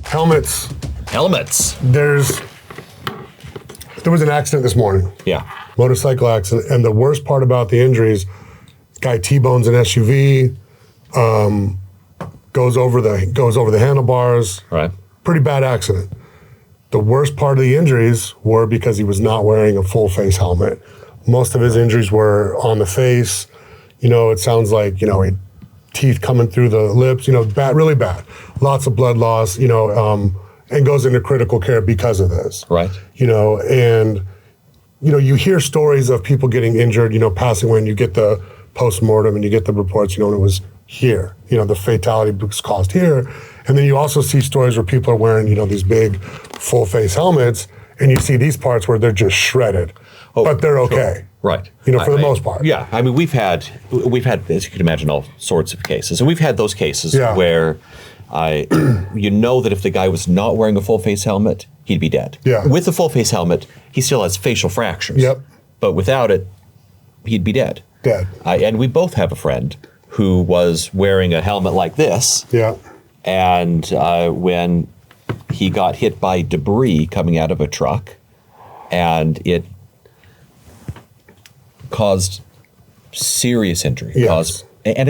Helmets. There was an accident this morning. Yeah. Motorcycle accident. And the worst part about the injuries, guy T-bones an SUV, goes over the handlebars. Right. Pretty bad accident. The worst part of the injuries were because he was not wearing a full face helmet. Most of his injuries were on the face. It sounds like, teeth coming through the lips, bad, really bad. Lots of blood loss, and goes into critical care because of this. Right. And you hear stories of people getting injured, passing when you get the post-mortem and you get the reports, and it was here. The fatality was caused here. And then you also see stories where people are wearing, these big full face helmets, and you see these parts where they're just shredded, but they're okay. Sure. Right. For the most part. Yeah. I mean, we've had, as you can imagine, all sorts of cases. And we've had those cases where that if the guy was not wearing a full face helmet, he'd be dead. Yeah. With the full face helmet, he still has facial fractures. Yep. But without it, he'd be dead. Dead. And we both have a friend who was wearing a helmet like this. Yeah. And when he got hit by debris coming out of a truck, and it caused serious injury. Yes. And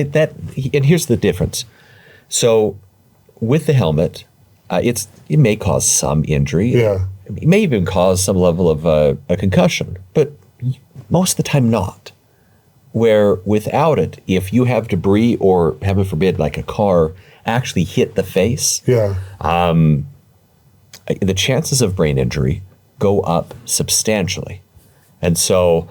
here's the difference. So with the helmet, it may cause some injury. Yeah. It may even cause some level of a concussion, but most of the time not. Where without it, if you have debris or, heaven forbid, like a car actually hit the face, the chances of brain injury go up substantially. And so,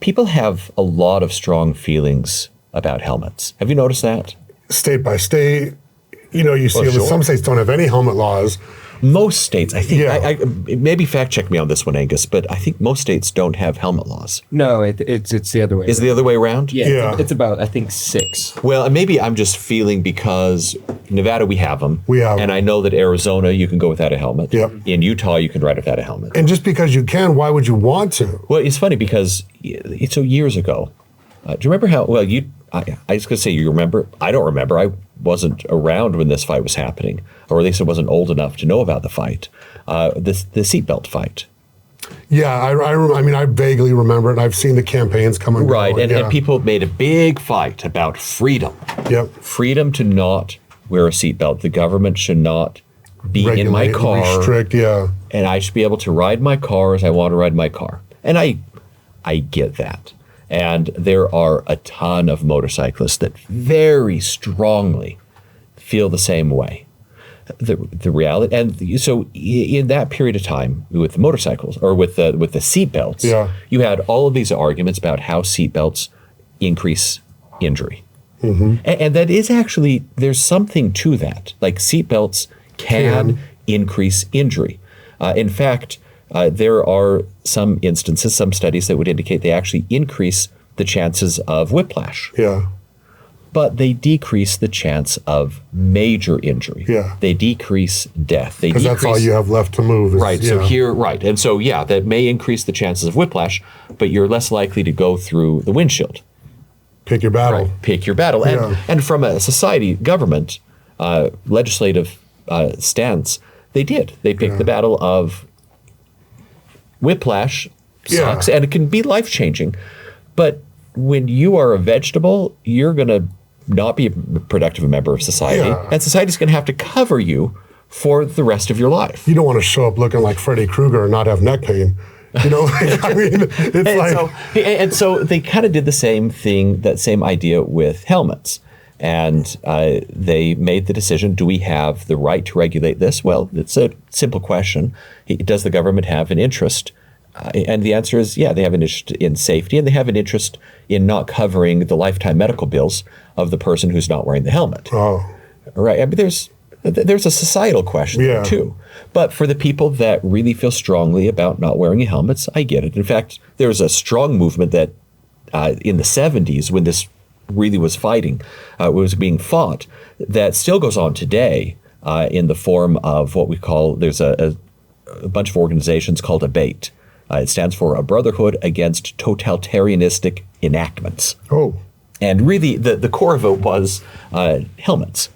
people have a lot of strong feelings about helmets. Have you noticed that? State by state, you see some states don't have any helmet laws. Most states, I think, I maybe fact check me on this one, Angus, but I think most states don't have helmet laws. No, it's the other way. Is it the other way around? Yeah. It's about, I think, 6. Well, and maybe I'm just feeling because Nevada, we have them. We have And them. I know that Arizona, you can go without a helmet. Yep. In Utah, you can ride without a helmet. And just because you can, why would you want to? Well, it's funny because so years ago, do you remember how, I was going to say you remember. I don't remember. I wasn't around when this fight was happening, or at least I wasn't old enough to know about the fight, the seatbelt fight. Yeah, I vaguely remember it. I've seen the campaigns come and go. Right, and people made a big fight about freedom. Yep. Freedom to not wear a seatbelt. The government should not be in my car. Restrict, yeah. And I should be able to ride my car as I want to ride my car. And I get that. And there are a ton of motorcyclists that very strongly feel the same way. The reality, and so in that period of time with the motorcycles or with the seatbelts, you had all of these arguments about how seatbelts increase injury, and that is actually, there's something to that. Like seatbelts can increase injury. In fact, there are some instances, some studies that would indicate they actually increase the chances of whiplash. Yeah. But they decrease the chance of major injury. Yeah. They decrease death. Because that's all you have left to move. Right. So and so, that may increase the chances of whiplash, but you're less likely to go through the windshield. Pick your battle. Right. Pick your battle. And from a society, government, legislative stance, they did. They picked the battle of whiplash sucks, and it can be life-changing. But when you are a vegetable, you're going to not be a productive member of society, and society's going to have to cover you for the rest of your life. You don't want to show up looking like Freddy Krueger and not have neck pain. It's so they kind of did the same thing, that same idea with helmets. And they made the decision, do we have the right to regulate this? Well, it's a simple question. Does the government have an interest? And the answer is, they have an interest in safety, and they have an interest in not covering the lifetime medical bills of the person who's not wearing the helmet. Oh. Right. I mean, there's a societal question there too. But for the people that really feel strongly about not wearing helmets, I get it. In fact, there's a strong movement that in the 70s, when this really was being fought, that still goes on today in the form of what we call, there's a bunch of organizations called ABATE. It stands for a Brotherhood Against Totalitarianistic Enactments. Oh. And really, the core of it was helmets.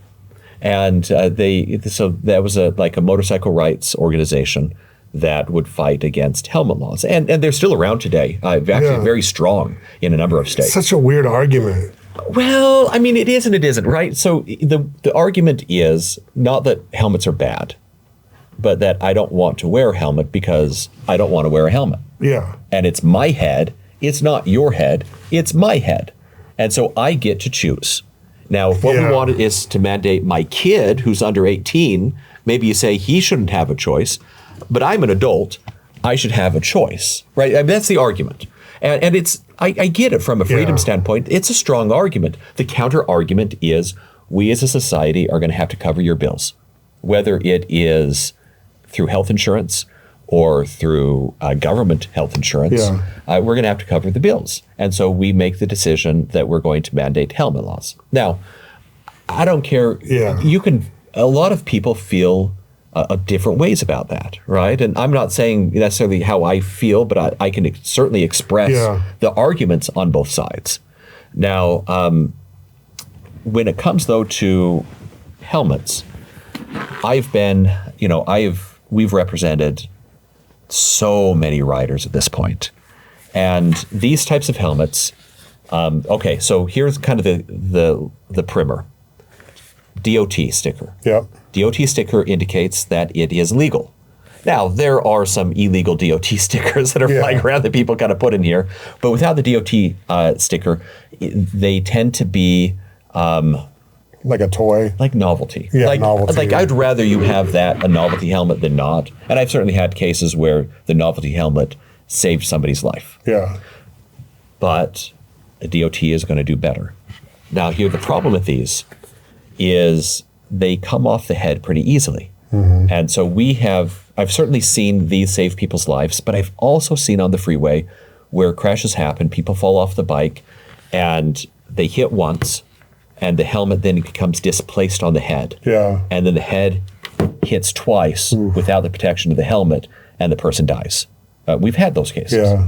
And so that was like a motorcycle rights organization that would fight against helmet laws. And they're still around today, actually very strong in a number of states. Such a weird argument. Well, I mean, it is and it isn't, right? So the argument is not that helmets are bad, but that I don't want to wear a helmet because I don't want to wear a helmet. Yeah. And it's my head. It's not your head. It's my head. And so I get to choose. Now, if what we want is to mandate my kid who's under 18, maybe you say he shouldn't have a choice, but I'm an adult, I should have a choice, right? I mean, that's the argument. And it's, I get it from a freedom standpoint. It's a strong argument. The counter argument is we as a society are going to have to cover your bills, whether it is through health insurance or through government health insurance. We're going to have to cover the bills. And so we make the decision that we're going to mandate helmet laws. Now, I don't care. A lot of people feel different ways about that, right? And I'm not saying necessarily how I feel, but I can certainly express the arguments on both sides. Now, when it comes though to helmets, we've represented so many riders at this point, and these types of helmets. Okay, so here's kind of the primer. DOT sticker. Yep. DOT sticker indicates that it is legal. Now, there are some illegal DOT stickers that are flying around that people kind of put in here, but without the DOT sticker, they tend to be like a toy, like novelty. Novelty. Like I'd rather you have a novelty helmet than not. And I've certainly had cases where the novelty helmet saved somebody's life. Yeah. But a DOT is going to do better. Now, here the problem with these is they come off the head pretty easily. And so I've certainly seen these save people's lives, but I've also seen on the freeway where crashes happen, people fall off the bike and they hit once and the helmet then becomes displaced on the head. Yeah. And then the head hits twice without the protection of the helmet and the person dies. We've had those cases.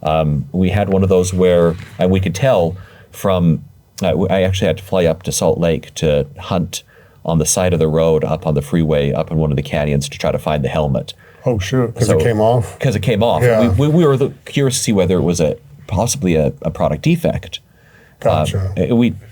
Yeah. We had one of those where, and we could tell from, I actually had to fly up to Salt Lake to hunt on the side of the road up on the freeway, up in one of the canyons to try to find the helmet. Oh, sure, because it came off? Because it came off. Yeah. We were curious to see whether it was possibly a product defect. Gotcha.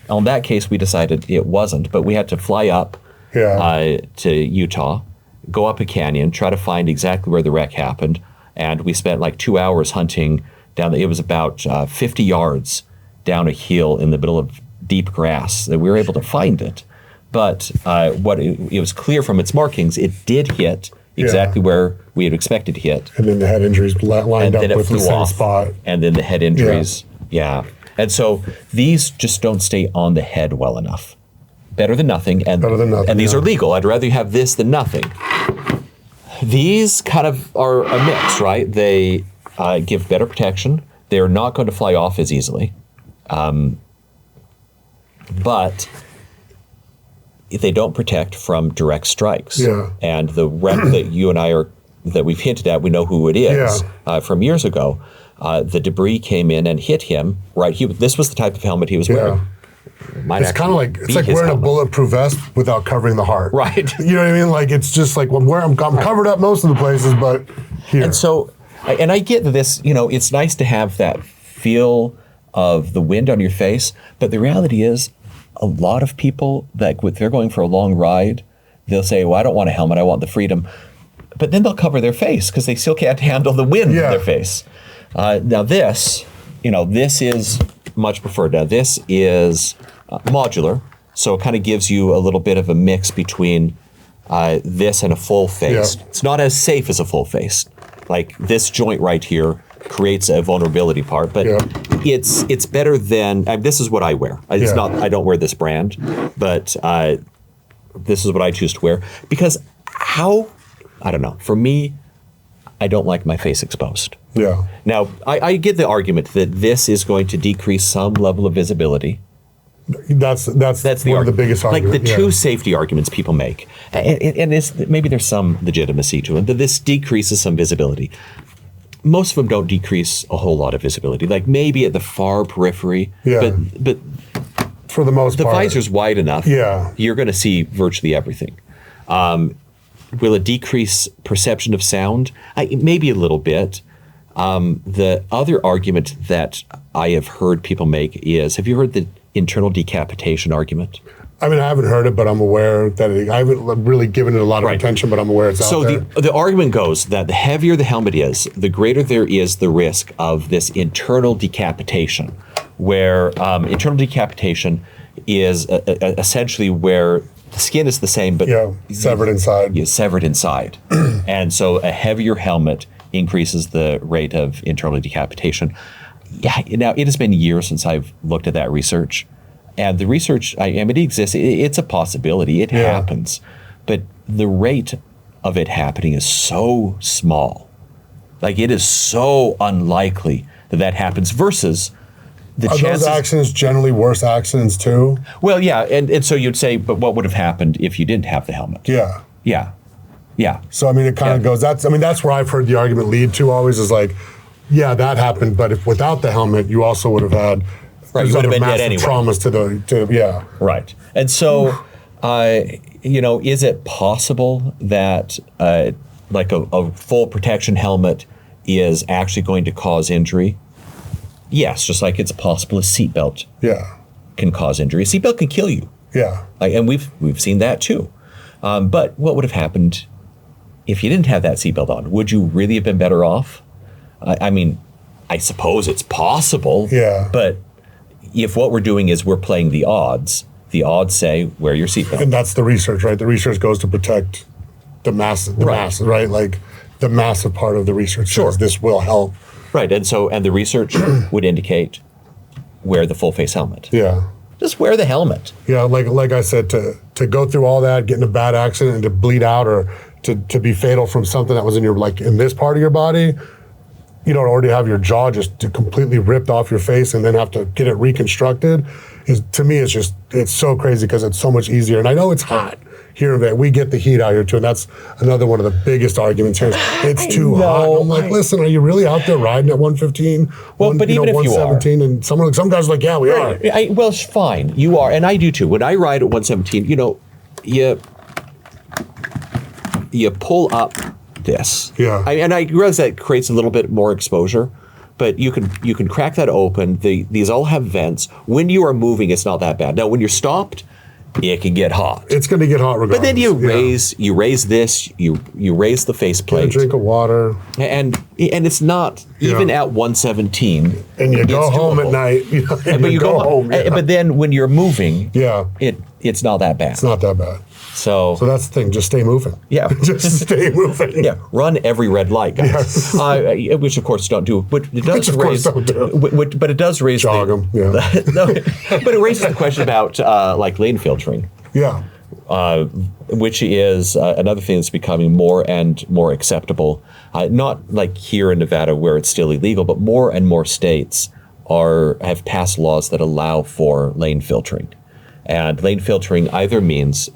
On that case, we decided it wasn't, but we had to fly up to Utah, go up a canyon, try to find exactly where the wreck happened, and we spent like 2 hours hunting down. It was about 50 yards down a hill in the middle of deep grass that we were able to find it. But it was clear from its markings, it did hit exactly where we had expected to hit. And then the head injuries lined up with the same spot. And then the head injuries, And so these just don't stay on the head well enough. Better than nothing. And these are legal. I'd rather you have this than nothing. These kind of are a mix, right? They give better protection. They're not going to fly off as easily. But they don't protect from direct strikes. Yeah. And the wreck that you and I that we've hinted at, we know who it is from years ago. The debris came in and hit him. Right, this was the type of helmet he was wearing. It's kind of like wearing a bulletproof vest without covering the heart. Right. You know what I mean? Like it's just like I'm covered up most of the places, but here. And so, and I get this. It's nice to have that feel of the wind on your face, but the reality is, a lot of people that if they're going for a long ride, they'll say, well, I don't want a helmet, I want the freedom. But then they'll cover their face because they still can't handle the wind in their face. Now this is much preferred. Now this is modular, so it kind of gives you a little bit of a mix between this and a full face. Yeah. It's not as safe as a full face. Like this joint right here creates a vulnerability part, but it's better than, this is what I wear. It's not, I don't wear this brand, but this is what I choose to wear because I don't know, for me, I don't like my face exposed. Yeah. Now, I get the argument that this is going to decrease some level of visibility. That's one of the biggest arguments. Like the two safety arguments people make. And maybe there's some legitimacy to it, that this decreases some visibility. Most of them don't decrease a whole lot of visibility. Like maybe at the far periphery, but For the most the part. visor's wide enough. Yeah. You're going to see virtually everything. Will it decrease perception of sound? Maybe a little bit. The other argument that I have heard people make is, have you heard the internal decapitation argument? I mean, I haven't heard it, but I'm aware that I haven't really given it a lot of attention, but I'm aware it's out there. So the argument goes that the heavier the helmet is, the greater there is the risk of this internal decapitation, where internal decapitation is essentially where the skin is the same, but severed inside. Severed inside. And so a heavier helmet increases the rate of internal decapitation. Yeah, now it has been years since I've looked at that research. And the research, I mean, it exists. It's a possibility. It happens. But the rate of it happening is so small. Like, it is so unlikely that that happens versus the chances. Are those accidents generally worse accidents too? Well, yeah. And so you'd say, but what would have happened if you didn't have the helmet? Yeah. Yeah. Yeah. So, I mean, it kind of goes, that's where I've heard the argument lead to always is like, yeah, that happened. But if without the helmet, you also would have had you would have been dead anyway. Traumas to Right. And so, is it possible that like a full protection helmet is actually going to cause injury? Yes, just like it's possible a seatbelt can cause injury. A seatbelt can kill you. Yeah. And we've seen that too. But what would have happened if you didn't have that seatbelt on? Would you really have been better off? I mean, I suppose it's possible. Yeah. But if what we're doing is we're playing the odds say wear your seatbelt. And that's the research, right? The research goes to protect the mass, right? Like the massive part of the research says this will help. Right, and the research would indicate wear the full face helmet. Yeah. Just wear the helmet. Yeah, like I said, to go through all that, get in a bad accident and to bleed out or to be fatal from something that was in your, like in this part of your body, you don't already have your jaw just completely ripped off your face and then have to get it reconstructed. To me, it's so crazy because it's so much easier. And I know it's hot here, that we get the heat out here too. And that's another one of the biggest arguments here. It's too hot. I'm like, listen, are you really out there riding at 115? Well, but even if you are. 117? And some guys are like, yeah, we are. Well, fine. You are. And I do too. When I ride at 117, you pull up this. Yeah. And I realize that creates a little bit more exposure, but you can crack that open. These all have vents. When you are moving, it's not that bad. Now, when you're stopped, it can get hot. It's going to get hot regardless. But then you raise this, you raise the faceplate. Get a drink of water. And it's not even at 117. And you go home at night. But you go home. But then when you're moving, it's not that bad. It's not that bad. So that's the thing. Just stay moving. Yeah. Just stay moving. Yeah. Run every red light, guys. Yes. Which of course don't do. But it does But it does raise. Jog them. Yeah. No, but it raises the question about like lane filtering. Yeah. Which is another thing that's becoming more and more acceptable. Not like here in Nevada where it's still illegal, but more and more states have passed laws that allow for lane filtering. And lane filtering either means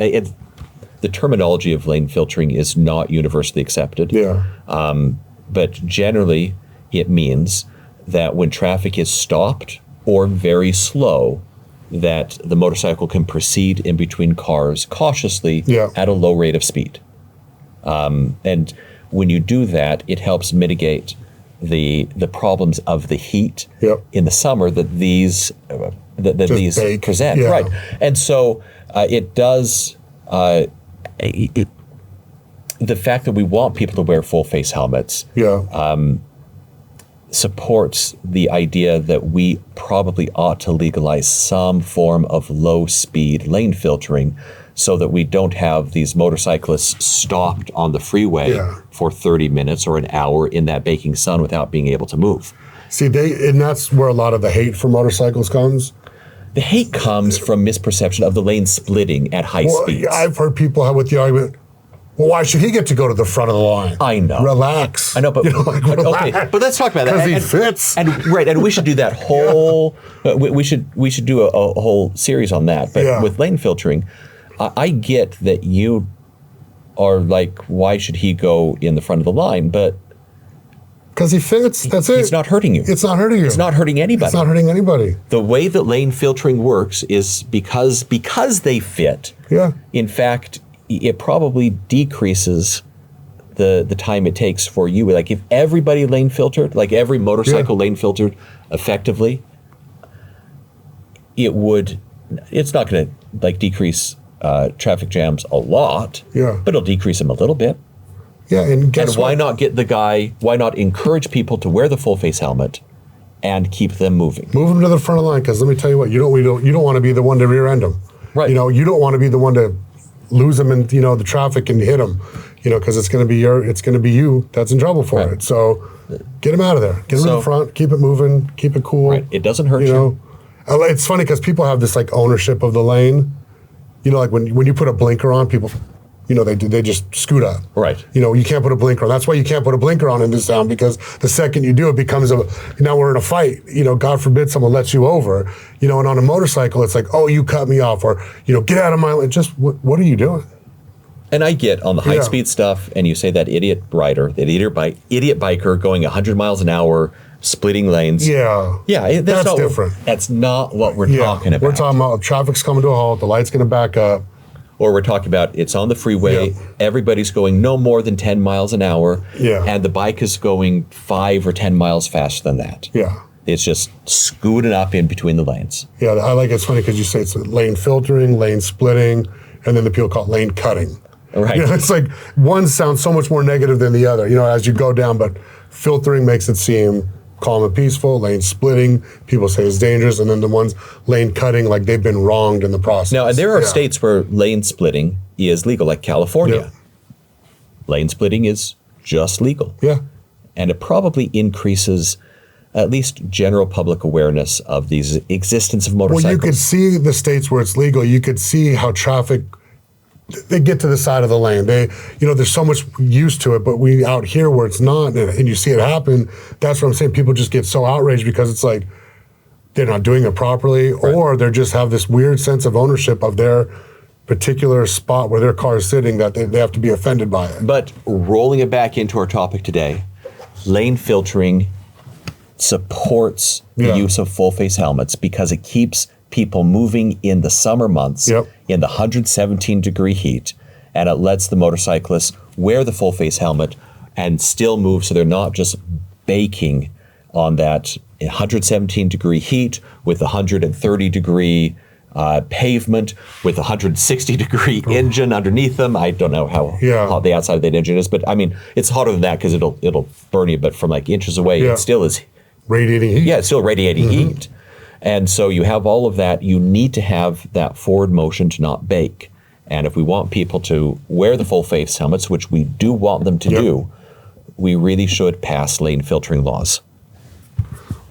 the terminology of lane filtering is not universally accepted. Yeah. But generally, it means that when traffic is stopped or very slow, that the motorcycle can proceed in between cars cautiously at a low rate of speed. And when you do that, it helps mitigate the problems of the heat in the summer that these present. Right. And so it does. The fact that we want people to wear full face helmets supports the idea that we probably ought to legalize some form of low speed lane filtering so that we don't have these motorcyclists stopped on the freeway for 30 minutes or an hour in that baking sun without being able to move. See, and that's where a lot of the hate for motorcycles comes. The hate comes from misperception of the lane splitting at high speeds. I've heard people with the argument, well, why should he get to go to the front of the line? I know. Relax. I know, but okay. But let's talk about that. Because he fits. And we should do that whole. We should do a whole series on that. But with lane filtering, I get that you are like, why should he go in the front of the line? But Because he fits. That's it. It's not hurting you. It's not hurting you. It's not hurting anybody. It's not hurting anybody. The way that lane filtering works is because they fit. Yeah. In fact, it probably decreases the time it takes for you. Like if everybody lane filtered, like every motorcycle lane filtered effectively, it's not going to like decrease traffic jams a lot. Yeah. But it'll decrease them a little bit. Yeah, and guess why what? why not encourage people to wear the full face helmet and keep them moving? Move them to the front of the line, because let me tell you what, you don't want to be the one to rear end them. Right. You know, you don't want to be the one to lose them in, you know, the traffic and hit them, you know, because it's going to be you that's in trouble for it. So get them out of there. Get them in the front, keep it moving, keep it cool. Right. It doesn't hurt you. know, it's funny because people have this like ownership of the lane. You know, like when you put a blinker on, people, you know, they just scoot up. Right. You know, you can't put a blinker on. That's why you can't put a blinker on in this town, because the second you do, it becomes now we're in a fight. You know, God forbid someone lets you over. You know, and on a motorcycle, it's like, oh, you cut me off, or, you know, get out of my lane. Just what are you doing? And I get on the high speed stuff, and you say that idiot rider, that idiot biker going 100 miles an hour, splitting lanes. Yeah. Yeah, that's different. That's not what we're talking about. We're talking about traffic's coming to a halt, the light's going to back up. Or we're talking about it's on the freeway, everybody's going no more than 10 miles an hour, and the bike is going 5 or 10 miles faster than that. Yeah. It's just scooting up in between the lanes. Yeah, I like it's funny because you say it's lane filtering, lane splitting, and then the people call it lane cutting. Right. You know, it's like one sounds so much more negative than the other, you know, as you go down, but filtering makes it seem calm and peaceful. Lane splitting, people say is dangerous, and then the ones lane cutting, like they've been wronged in the process. Now, there are states where lane splitting is legal, like California. Lane splitting is just legal. Yeah. And it probably increases at least general public awareness of the existence of motorcycles. Well, you could see the states where it's legal, you could see how traffic, they get to the side of the lane. You know, there's so much used to it, but we out here where it's not, and you see it happen, that's what I'm saying. People just get so outraged because it's like they're not doing it properly, or they just have this weird sense of ownership of their particular spot where their car is sitting that they have to be offended by it. But rolling it back into our topic today, lane filtering supports the use of full face helmets because it keeps people moving in the summer months in the 117 degree heat, and it lets the motorcyclists wear the full face helmet and still move, so they're not just baking on that 117 degree heat with 130 degree pavement with 160 degree engine underneath them. I don't know how hot the outside of that engine is, but I mean, it's hotter than that because it'll burn you, but from like inches away, it still is radiating heat. Yeah, it's still radiating heat. And so you have all of that. You need to have that forward motion to not bake. And if we want people to wear the full face helmets, which we do want them to do, we really should pass lane filtering laws.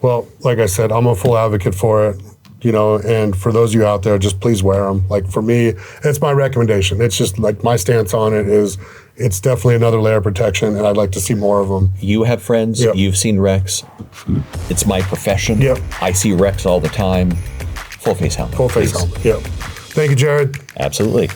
Well, like I said, I'm a full advocate for it, you know, and for those of you out there, just please wear them. Like for me, it's my recommendation. It's just like my stance on it is it's definitely another layer of protection, and I'd like to see more of them. You have friends, you've seen wrecks. It's my profession. I see wrecks all the time. Full face helmet. Full face helmet, Thank you, Jared. Absolutely.